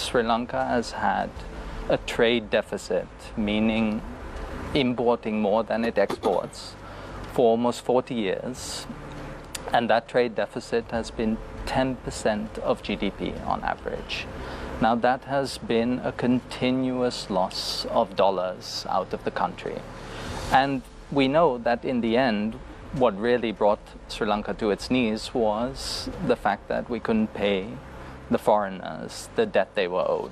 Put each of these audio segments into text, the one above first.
Sri Lanka has had a trade deficit, meaning importing more than it exports, for almost 40 years. And that trade deficit has been 10% of GDP on average. Now that has been a continuous loss of dollars out of the country. And we know that in the end, what really brought Sri Lanka to its knees was the fact that we couldn't pay the foreigners the debt they were owed.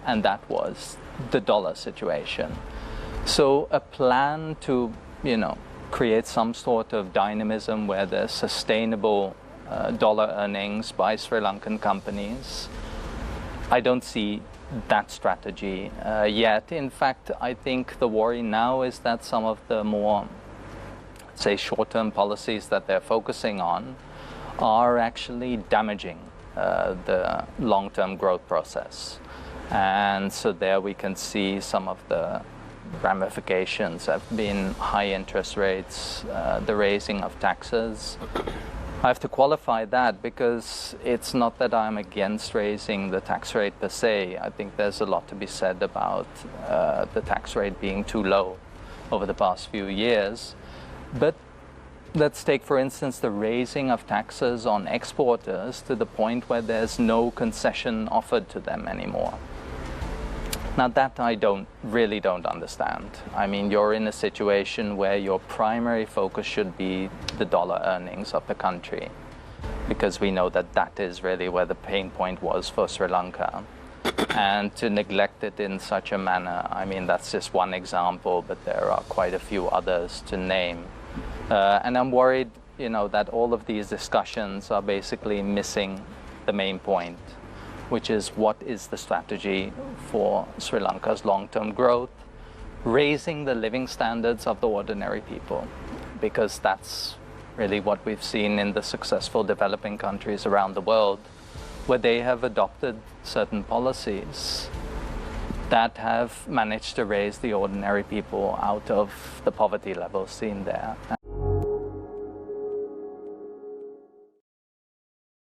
And that was the dollar situation. So a plan to, create some sort of dynamism where there's sustainable dollar earnings by Sri Lankan companies, I don't see that strategy yet. In fact, I think the worry now is that some of the more, say, short-term policies that they're focusing on are actually damaging the long-term growth process. And so there we can see some of the ramifications have been high interest rates, the raising of taxes. I have to qualify that because it's not that I'm against raising the tax rate per se. I think there's a lot to be said about the tax rate being too low over the past few years. But let's take, for instance, the raising of taxes on exporters to the point where there's no concession offered to them anymore. Now that I really don't understand. I mean, you're in a situation where your primary focus should be the dollar earnings of the country, because we know that that is really where the pain point was for Sri Lanka. And to neglect it in such a manner, I mean, that's just one example, but there are quite a few others to name. And I'm worried, that all of these discussions are basically missing the main point, which is what is the strategy for Sri Lanka's long-term growth, raising the living standards of the ordinary people, because that's really what we've seen in the successful developing countries around the world, where they have adopted certain policies that have managed to raise the ordinary people out of the poverty levels seen there.